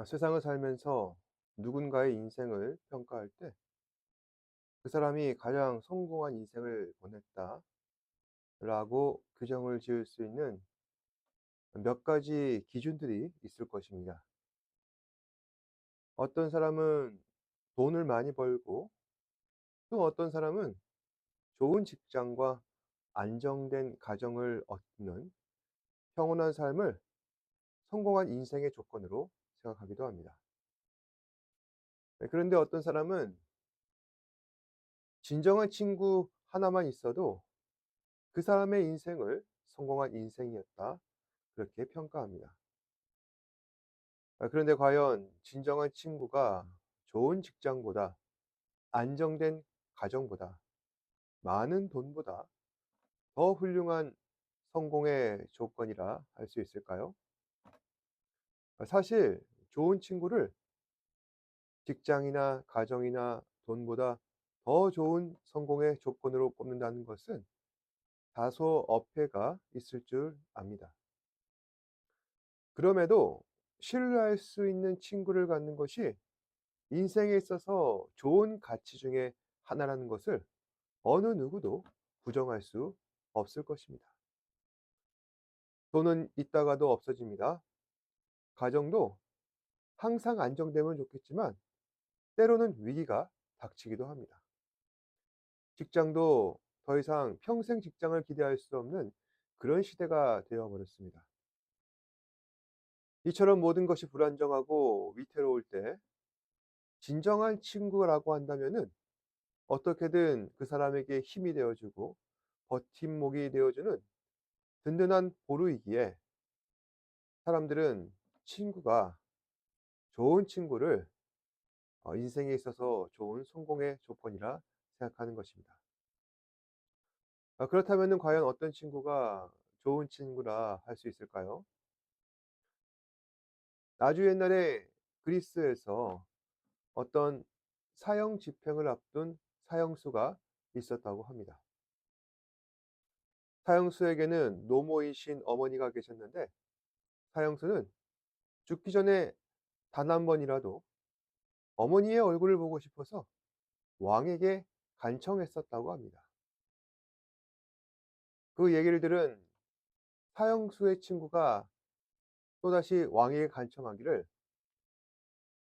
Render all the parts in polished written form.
세상을 살면서 누군가의 인생을 평가할 때 그 사람이 가장 성공한 인생을 보냈다라고 규정을 지을 수 있는 몇 가지 기준들이 있을 것입니다. 어떤 사람은 돈을 많이 벌고 또 어떤 사람은 좋은 직장과 안정된 가정을 얻는 평온한 삶을 성공한 인생의 조건으로 생각하기도 합니다. 네, 그런데 어떤 사람은 진정한 친구 하나만 있어도 그 사람의 인생을 성공한 인생이었다. 그렇게 평가합니다. 그런데 과연 진정한 친구가 좋은 직장보다, 안정된 가정보다, 많은 돈보다 더 훌륭한 성공의 조건이라 할 수 있을까요? 사실 좋은 친구를 직장이나 가정이나 돈보다 더 좋은 성공의 조건으로 꼽는다는 것은 다소 어폐가 있을 줄 압니다. 그럼에도 신뢰할 수 있는 친구를 갖는 것이 인생에 있어서 좋은 가치 중에 하나라는 것을 어느 누구도 부정할 수 없을 것입니다. 돈은 있다가도 없어집니다. 가정도 항상 안정되면 좋겠지만 때로는 위기가 닥치기도 합니다. 직장도 더 이상 평생 직장을 기대할 수 없는 그런 시대가 되어 버렸습니다. 이처럼 모든 것이 불안정하고 위태로울 때 진정한 친구라고 한다면은 어떻게든 그 사람에게 힘이 되어 주고 버팀목이 되어 주는 든든한 보루이기에 사람들은 친구가 좋은 친구를 인생에 있어서 좋은 성공의 조건이라 생각하는 것입니다. 그렇다면은 과연 어떤 친구가 좋은 친구라 할 수 있을까요? 아주 옛날에 그리스에서 어떤 사형 집행을 앞둔 사형수가 있었다고 합니다. 사형수에게는 노모이신 어머니가 계셨는데 사형수는 죽기 전에 단 한 번이라도 어머니의 얼굴을 보고 싶어서 왕에게 간청했었다고 합니다. 그 얘기를 들은 사형수의 친구가 또다시 왕에게 간청하기를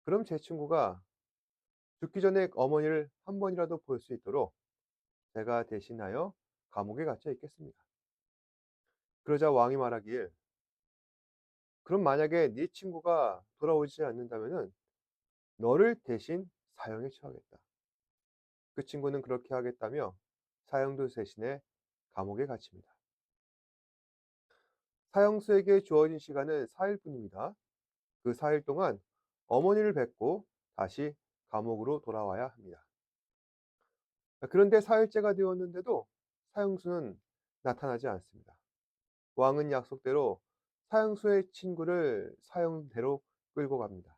"그럼 제 친구가 죽기 전에 어머니를 한 번이라도 볼 수 있도록 제가 대신하여 감옥에 갇혀 있겠습니다." 그러자 왕이 말하길 "그럼 만약에 네 친구가 돌아오지 않는다면은 너를 대신 사형에 처하겠다." 그 친구는 그렇게 하겠다며 사형도 대신에 감옥에 갇힙니다. 사형수에게 주어진 시간은 4일 뿐입니다. 그 4일 동안 어머니를 뵙고 다시 감옥으로 돌아와야 합니다. 그런데 4일째가 되었는데도 사형수는 나타나지 않습니다. 왕은 약속대로 사형수의 친구를 사형대로 끌고 갑니다.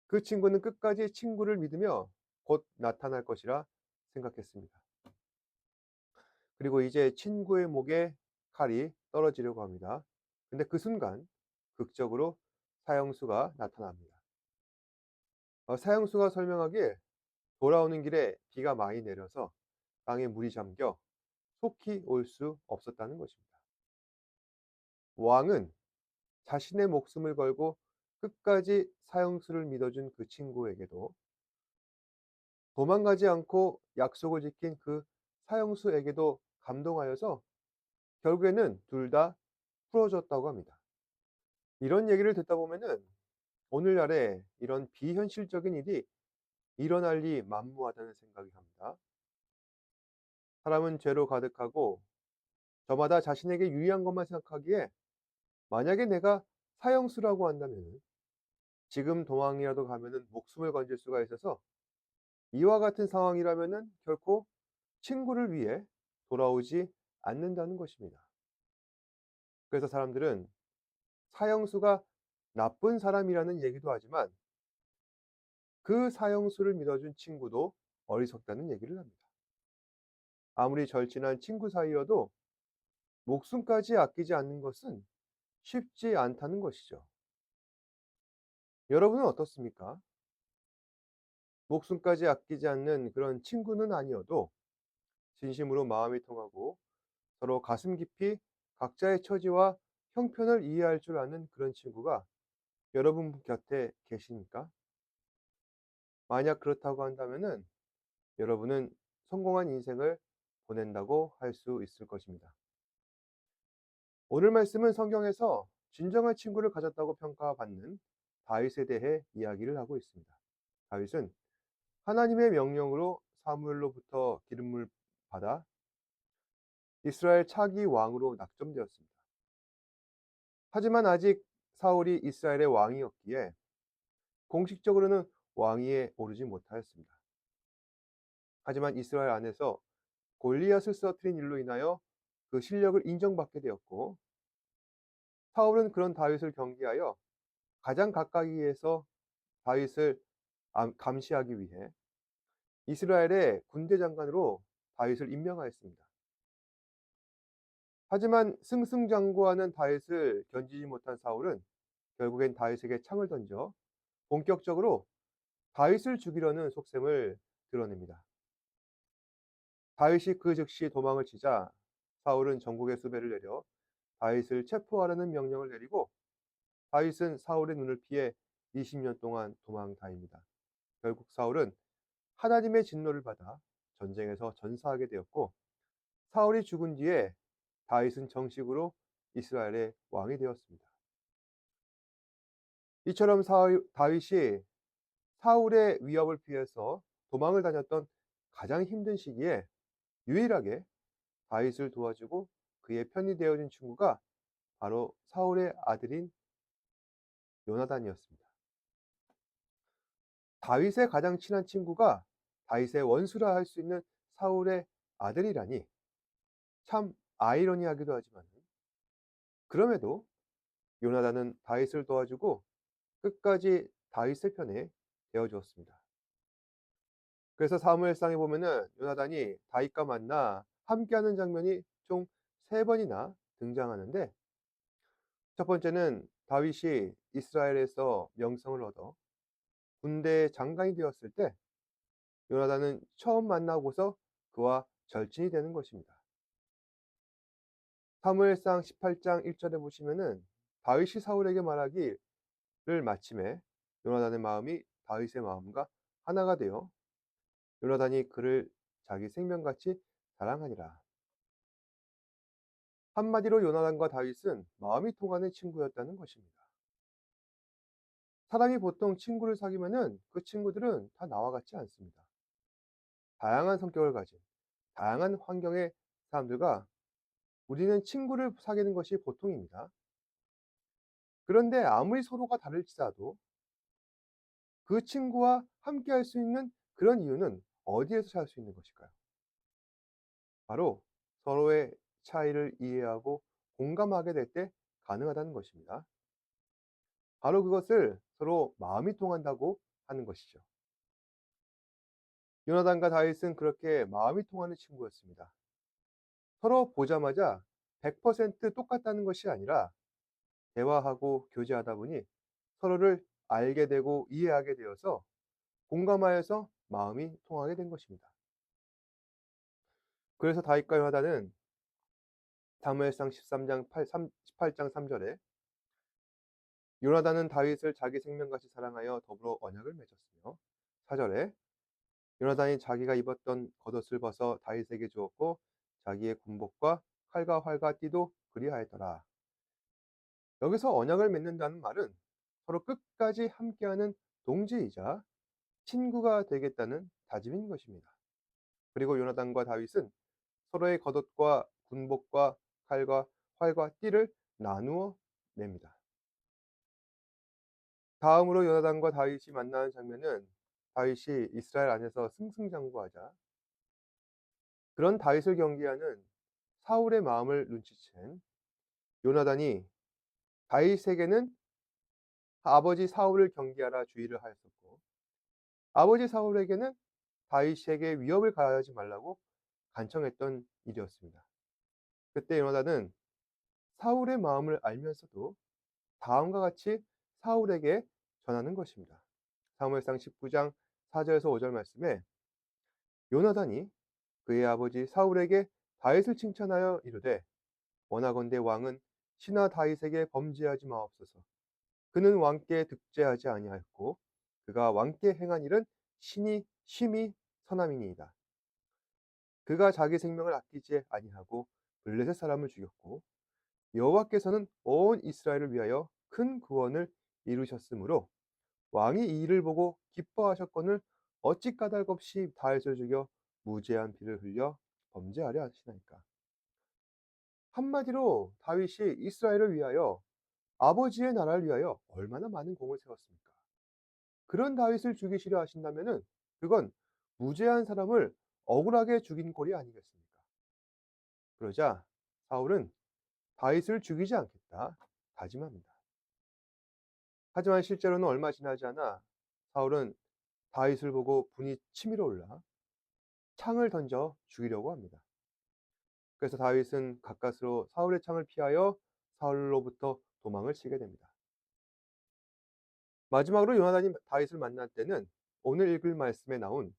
그 친구는 끝까지 친구를 믿으며 곧 나타날 것이라 생각했습니다. 그리고 이제 친구의 목에 칼이 떨어지려고 합니다. 근데 그 순간 극적으로 사형수가 나타납니다. 사형수가 설명하길 돌아오는 길에 비가 많이 내려서 땅에 물이 잠겨 속히 올 수 없었다는 것입니다. 왕은 자신의 목숨을 걸고 끝까지 사형수를 믿어준 그 친구에게도 도망가지 않고 약속을 지킨 그 사형수에게도 감동하여서 결국에는 둘 다 풀어줬다고 합니다. 이런 얘기를 듣다 보면은 오늘날에 이런 비현실적인 일이 일어날 리 만무하다는 생각이 합니다. 사람은 죄로 가득하고 저마다 자신에게 유리한 것만 생각하기에 만약에 내가 사형수라고 한다면 지금 도망이라도 가면은 목숨을 건질 수가 있어서 이와 같은 상황이라면은 결코 친구를 위해 돌아오지 않는다는 것입니다. 그래서 사람들은 사형수가 나쁜 사람이라는 얘기도 하지만 그 사형수를 믿어준 친구도 어리석다는 얘기를 합니다. 아무리 절친한 친구 사이여도 목숨까지 아끼지 않는 것은 쉽지 않다는 것이죠. 여러분은 어떻습니까? 목숨까지 아끼지 않는 그런 친구는 아니어도 진심으로 마음이 통하고 서로 가슴 깊이 각자의 처지와 형편을 이해할 줄 아는 그런 친구가 여러분 곁에 계십니까? 만약 그렇다고 한다면은 여러분은 성공한 인생을 보낸다고 할 수 있을 것입니다. 오늘 말씀은 성경에서 진정한 친구를 가졌다고 평가받는 다윗에 대해 이야기를 하고 있습니다. 다윗은 하나님의 명령으로 사무엘로부터 기름을 받아 이스라엘 차기 왕으로 낙점되었습니다. 하지만 아직 사울이 이스라엘의 왕이었기에 공식적으로는 왕위에 오르지 못하였습니다. 하지만 이스라엘 안에서 골리앗을 쓰러뜨린 일로 인하여 그 실력을 인정받게 되었고, 사울은 그런 다윗을 경계하여 가장 가까이에서 다윗을 감시하기 위해 이스라엘의 군대 장관으로 다윗을 임명하였습니다. 하지만 승승장구하는 다윗을 견디지 못한 사울은 결국엔 다윗에게 창을 던져 본격적으로 다윗을 죽이려는 속셈을 드러냅니다. 다윗이 그 즉시 도망을 치자 사울은 전국의 수배를 내려 다윗을 체포하라는 명령을 내리고, 다윗은 사울의 눈을 피해 20년 동안 도망다닙니다. 결국 사울은 하나님의 진노를 받아 전쟁에서 전사하게 되었고, 사울이 죽은 뒤에 다윗은 정식으로 이스라엘의 왕이 되었습니다. 이처럼 다윗이 사울의 위협을 피해서 도망을 다녔던 가장 힘든 시기에 유일하게 다윗을 도와주고 그의 편이 되어준 친구가 바로 사울의 아들인 요나단이었습니다. 다윗의 가장 친한 친구가 다윗의 원수라 할 수 있는 사울의 아들이라니 참 아이러니하기도 하지만, 그럼에도 요나단은 다윗을 도와주고 끝까지 다윗의 편에 되어 주었습니다. 그래서 사무엘상에 보면은 요나단이 다윗과 만나 함께하는 장면이 총 3번이나 등장하는데, 첫 번째는 다윗이 이스라엘에서 명성을 얻어 군대 장관이 되었을 때 요나단은 처음 만나고서 그와 절친이 되는 것입니다. 사무엘상 18장 1절에 보시면은 다윗이 사울에게 말하기를 마침에 요나단의 마음이 다윗의 마음과 하나가 되어 요나단이 그를 자기 생명같이 사랑하니라. 한마디로 요나단과 다윗은 마음이 통하는 친구였다는 것입니다. 사람이 보통 친구를 사귀면은 그 친구들은 다 나와 같지 않습니다. 다양한 성격을 가진 다양한 환경의 사람들과 우리는 친구를 사귀는 것이 보통입니다. 그런데 아무리 서로가 다를지라도 그 친구와 함께 할 수 있는 그런 이유는 어디에서 찾을 수 있는 것일까요? 바로 서로의 차이를 이해하고 공감하게 될 때 가능하다는 것입니다. 바로 그것을 서로 마음이 통한다고 하는 것이죠. 요나단과 다윗은 그렇게 마음이 통하는 친구였습니다. 서로 보자마자 100% 똑같다는 것이 아니라 대화하고 교제하다 보니 서로를 알게 되고 이해하게 되어서 공감하여서 마음이 통하게 된 것입니다. 그래서 다윗과 요나단은 사무엘상 18장 3절에 요나단은 다윗을 자기 생명같이 사랑하여 더불어 언약을 맺었으며, 4절에 요나단이 자기가 입었던 겉옷을 벗어 다윗에게 주었고 자기의 군복과 칼과 활과 띠도 그리하였더라. 여기서 언약을 맺는다는 말은 서로 끝까지 함께하는 동지이자 친구가 되겠다는 다짐인 것입니다. 그리고 요나단과 다윗은 서로의 겉옷과 군복과 칼과 활과 띠를 나누어 냅니다. 다음으로 요나단과 다윗이 만나는 장면은 다윗이 이스라엘 안에서 승승장구하자 그런 다윗을 경계하는 사울의 마음을 눈치챈 요나단이 다윗에게는 아버지 사울을 경계하라 주의를 하였었고, 아버지 사울에게는 다윗에게 위협을 가하지 말라고 간청했던 일이었습니다. 그때 요나단은 사울의 마음을 알면서도 다음과 같이 사울에게 전하는 것입니다. 사무엘상 19장 4절에서 5절 말씀에 요나단이 그의 아버지 사울에게 다윗을 칭찬하여 이르되 원하건대 왕은 신하 다윗에게 범죄하지 마옵소서. 그는 왕께 득죄하지 아니하였고 그가 왕께 행한 일은 신이 심히 선함이니이다. 그가 자기 생명을 아끼지 아니하고 블레셋 사람을 죽였고 여호와께서는 온 이스라엘을 위하여 큰 구원을 이루셨으므로 왕이 이 일을 보고 기뻐하셨거늘 어찌 까닭없이 다윗을 죽여 무죄한 피를 흘려 범죄하려 하시나이까. 한마디로 다윗이 이스라엘을 위하여 아버지의 나라를 위하여 얼마나 많은 공을 세웠습니까? 그런 다윗을 죽이시려 하신다면은 그건 무죄한 사람을 억울하게 죽인 꼴이 아니겠습니까? 그러자 사울은 다윗을 죽이지 않겠다 다짐합니다. 하지만 실제로는 얼마 지나지 않아 사울은 다윗을 보고 분이 치밀어 올라 창을 던져 죽이려고 합니다. 그래서 다윗은 가까스로 사울의 창을 피하여 사울로부터 도망을 치게 됩니다. 마지막으로 요나단이 다윗을 만날 때는 오늘 읽을 말씀에 나온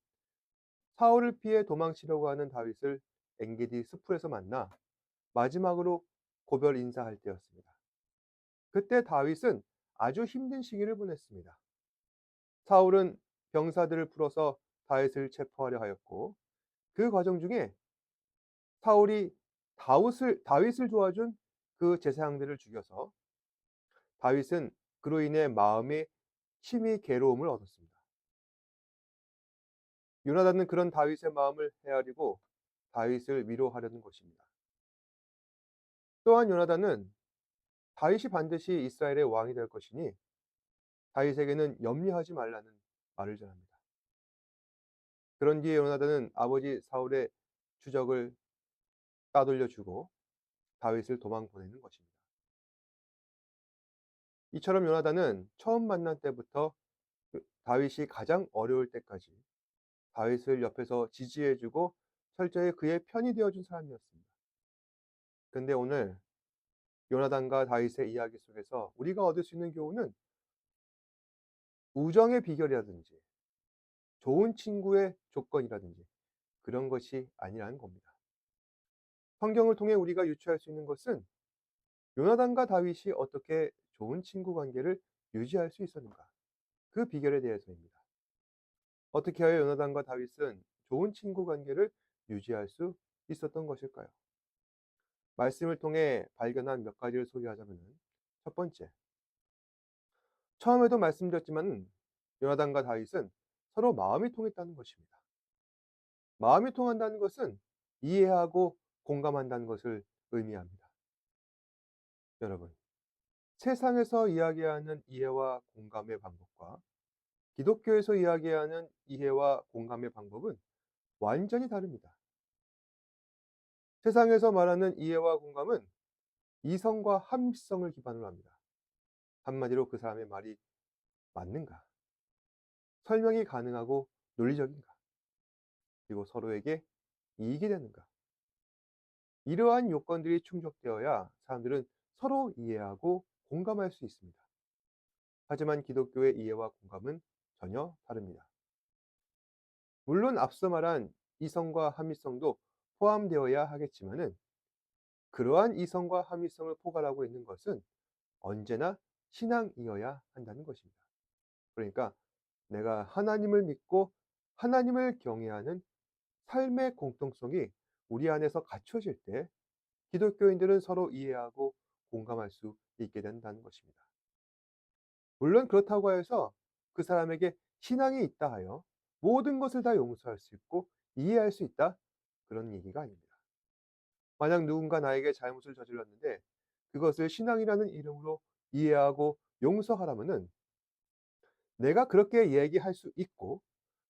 사울을 피해 도망치려고 하는 다윗을 엔게디 숲풀에서 만나 마지막으로 고별 인사할 때였습니다. 그때 다윗은 아주 힘든 시기를 보냈습니다. 사울은 병사들을 풀어서 다윗을 체포하려 하였고 그 과정 중에 사울이 다윗을 도와준 그 제사장들을 죽여서 다윗은 그로 인해 마음에 심히 괴로움을 얻었습니다. 요나단은 그런 다윗의 마음을 헤아리고 다윗을 위로하려는 것입니다. 또한 요나단은 다윗이 반드시 이스라엘의 왕이 될 것이니 다윗에게는 염려하지 말라는 말을 전합니다. 그런 뒤에 요나단은 아버지 사울의 추적을 따돌려주고 다윗을 도망 보내는 것입니다. 이처럼 요나단은 처음 만난 때부터 다윗이 가장 어려울 때까지 다윗을 옆에서 지지해주고 철저히 그의 편이 되어준 사람이었습니다. 근데 오늘 요나단과 다윗의 이야기 속에서 우리가 얻을 수 있는 교훈은 우정의 비결이라든지 좋은 친구의 조건이라든지 그런 것이 아니라는 겁니다. 성경을 통해 우리가 유추할 수 있는 것은 요나단과 다윗이 어떻게 좋은 친구 관계를 유지할 수 있었는가? 그 비결에 대해서입니다. 어떻게 하여 요나단과 다윗은 좋은 친구 관계를 유지할 수 있었던 것일까요? 말씀을 통해 발견한 몇 가지를 소개하자면 첫 번째, 처음에도 말씀드렸지만 요나단과 다윗은 서로 마음이 통했다는 것입니다. 마음이 통한다는 것은 이해하고 공감한다는 것을 의미합니다. 여러분, 세상에서 이야기하는 이해와 공감의 방법과 기독교에서 이야기하는 이해와 공감의 방법은 완전히 다릅니다. 세상에서 말하는 이해와 공감은 이성과 합리성을 기반으로 합니다. 한마디로 그 사람의 말이 맞는가? 설명이 가능하고 논리적인가? 그리고 서로에게 이익이 되는가? 이러한 요건들이 충족되어야 사람들은 서로 이해하고 공감할 수 있습니다. 하지만 기독교의 이해와 공감은 전혀 다릅니다. 물론 앞서 말한 이성과 합리성도 포함되어야 하겠지만은 그러한 이성과 합리성을 포괄하고 있는 것은 언제나 신앙이어야 한다는 것입니다. 그러니까 내가 하나님을 믿고 하나님을 경외하는 삶의 공통성이 우리 안에서 갖춰질 때 기독교인들은 서로 이해하고 공감할 수 있게 된다는 것입니다. 물론 그렇다고 해서 그 사람에게 신앙이 있다 하여 모든 것을 다 용서할 수 있고 이해할 수 있다? 그런 얘기가 아닙니다. 만약 누군가 나에게 잘못을 저질렀는데 그것을 신앙이라는 이름으로 이해하고 용서하라면은 내가 그렇게 얘기할 수 있고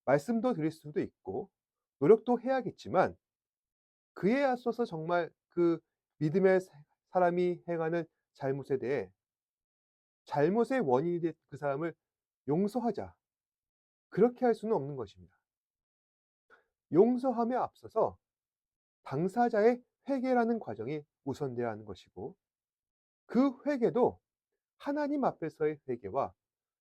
말씀도 드릴 수도 있고 노력도 해야겠지만 그에 앞서서 정말 그 믿음의 사람이 행하는 잘못에 대해 잘못의 원인이 된 그 사람을 용서하자. 그렇게 할 수는 없는 것입니다. 용서함에 앞서서 당사자의 회개라는 과정이 우선돼야 하는 것이고 그 회개도 하나님 앞에서의 회개와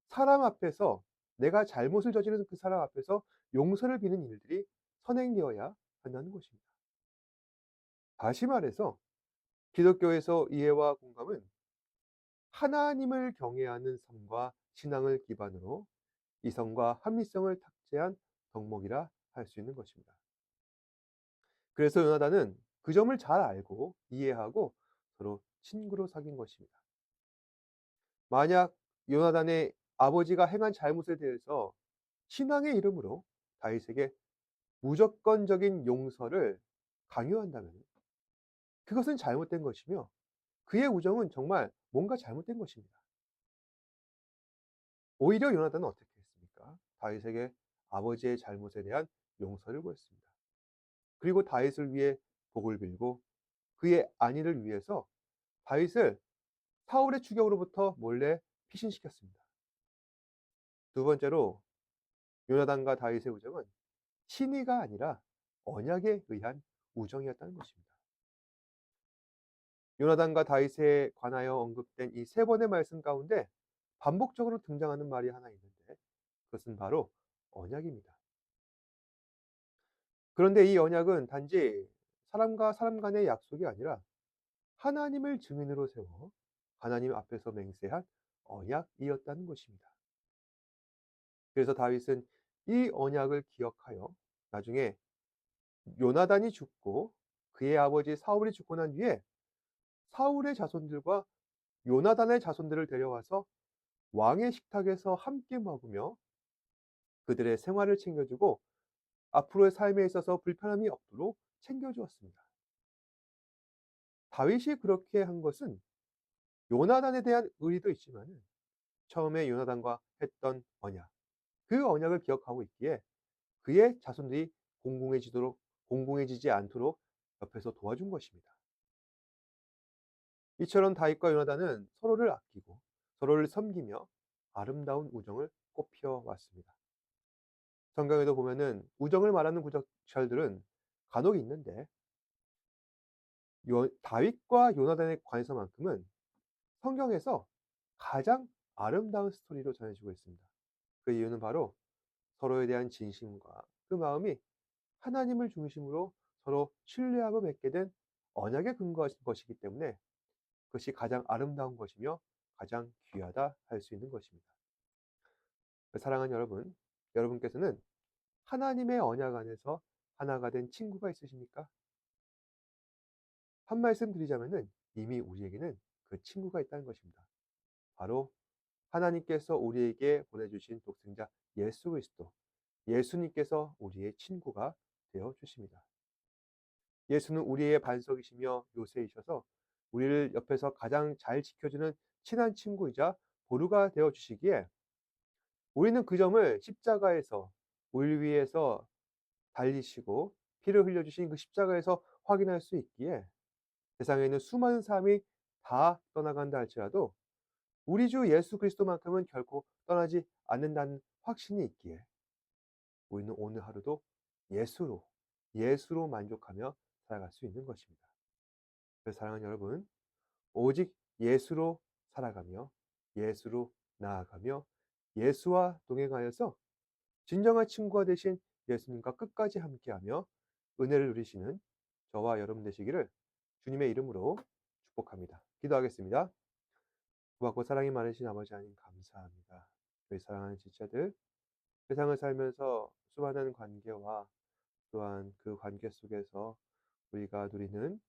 사람 앞에서 내가 잘못을 저지른 그 사람 앞에서 용서를 비는 일들이 선행되어야 한다는 것입니다. 다시 말해서 기독교에서 이해와 공감은 하나님을 경외하는 삶과 신앙을 기반으로 이성과 합리성을 탑재한 덕목이라 할 수 있는 것입니다. 그래서 요나단은 그 점을 잘 알고 이해하고 서로 친구로 사귄 것입니다. 만약 요나단의 아버지가 행한 잘못에 대해서 신앙의 이름으로 다윗에게 무조건적인 용서를 강요한다면 그것은 잘못된 것이며 그의 우정은 정말 뭔가 잘못된 것입니다. 오히려 요나단은 어떻게 했습니까? 다윗에게 아버지의 잘못에 대한 용서를 구했습니다. 그리고 다윗을 위해 복을 빌고 그의 안위를 위해서 다윗을 사울의 추격으로부터 몰래 피신시켰습니다. 두 번째로 요나단과 다윗의 우정은 신의가 아니라 언약에 의한 우정이었다는 것입니다. 요나단과 다윗에 관하여 언급된 이 세 번의 말씀 가운데 반복적으로 등장하는 말이 하나 있는데 그것은 바로 언약입니다. 그런데 이 언약은 단지 사람과 사람 간의 약속이 아니라 하나님을 증인으로 세워 하나님 앞에서 맹세한 언약이었다는 것입니다. 그래서 다윗은 이 언약을 기억하여 나중에 요나단이 죽고 그의 아버지 사울이 죽고 난 뒤에 사울의 자손들과 요나단의 자손들을 데려와서 왕의 식탁에서 함께 먹으며 그들의 생활을 챙겨주고 앞으로의 삶에 있어서 불편함이 없도록 챙겨주었습니다. 다윗이 그렇게 한 것은 요나단에 대한 의리도 있지만 처음에 요나단과 했던 언약, 그 언약을 기억하고 있기에 그의 자손들이 공공해지지 않도록 옆에서 도와준 것입니다. 이처럼 다윗과 요나단은 서로를 아끼고 서로를 섬기며 아름다운 우정을 꽃피워 왔습니다. 성경에도 보면은 우정을 말하는 구절들은 간혹 있는데 다윗과 요나단의 관계에서만큼은 성경에서 가장 아름다운 스토리로 전해지고 있습니다. 그 이유는 바로 서로에 대한 진심과 그 마음이 하나님을 중심으로 서로 신뢰하고 맺게 된 언약에 근거한 것이기 때문에 그것이 가장 아름다운 것이며 가장 귀하다 할 수 있는 것입니다. 사랑하는 여러분, 여러분께서는 하나님의 언약 안에서 하나가 된 친구가 있으십니까? 한 말씀 드리자면은 이미 우리에게는 그 친구가 있다는 것입니다. 바로 하나님께서 우리에게 보내주신 독생자 예수 그리스도, 예수님께서 우리의 친구가 되어 주십니다. 예수는 우리의 반석이시며 요새이셔서 우리를 옆에서 가장 잘 지켜주는 친한 친구이자 보루가 되어 주시기에 우리는 그 점을 십자가에서 우리를 위해서 달리시고 피를 흘려 주신 그 십자가에서 확인할 수 있기에 세상에 있는 수많은 사람이 다 떠나간다 할지라도 우리 주 예수 그리스도만큼은 결코 떠나지 않는다는 확신이 있기에 우리는 오늘 하루도 예수로, 예수로 만족하며 살아갈 수 있는 것입니다. 그래서 사랑하는 여러분, 오직 예수로 살아가며 예수로 나아가며 예수와 동행하여서 진정한 친구가 되신 예수님과 끝까지 함께하며 은혜를 누리시는 저와 여러분 되시기를 주님의 이름으로 축복합니다. 기도하겠습니다. 고맙고 사랑이 많으신 아버지 하나님 감사합니다. 저희 사랑하는 지체들 세상을 살면서 수많은 관계와 또한 그 관계 속에서 우리가 누리는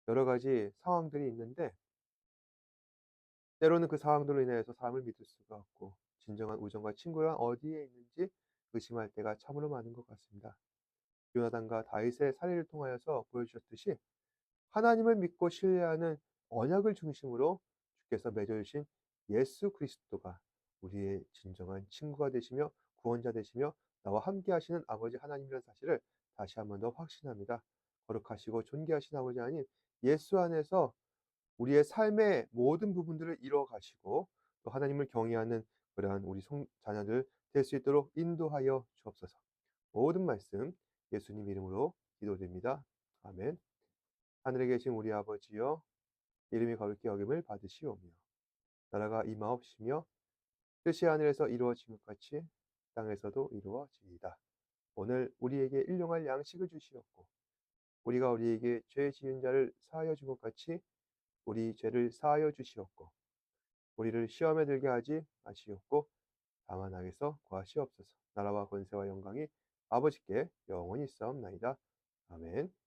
여러 가지 상황들이 있는데 때로는 그 상황들로 인해서 사람을 믿을 수가 없고 진정한 우정과 친구란 어디에 있는지 의심할 때가 참으로 많은 것 같습니다. 요나단과 다윗의 사례를 통하여서 보여주셨듯이 하나님을 믿고 신뢰하는 언약을 중심으로 주께서 맺어주신 예수 그리스도가 우리의 진정한 친구가 되시며 구원자 되시며 나와 함께 하시는 아버지 하나님이라는 사실을 다시 한 번 더 확신합니다. 거룩하시고 존귀하신 아버지 하나님, 예수 안에서 우리의 삶의 모든 부분들을 이루어 가시고 또 하나님을 경외하는 그러한 우리 자녀들 될 수 있도록 인도하여 주옵소서. 모든 말씀 예수님 이름으로 기도드립니다. 아멘. 하늘에 계신 우리 아버지여 이름이 거룩히 여김을 받으시오며 나라가 임하옵시며 뜻이 하늘에서 이루어진 것 같이 땅에서도 이루어지이다. 오늘 우리에게 일용할 양식을 주시옵고 우리가 우리에게 죄 지은 자를 사하여 준 것 같이 우리 죄를 사하여 주시옵고 우리를 시험에 들게 하지 마시옵고 다만 악에서 구하시옵소서. 나라와 권세와 영광이 아버지께 영원히 있사옵나이다. 아멘.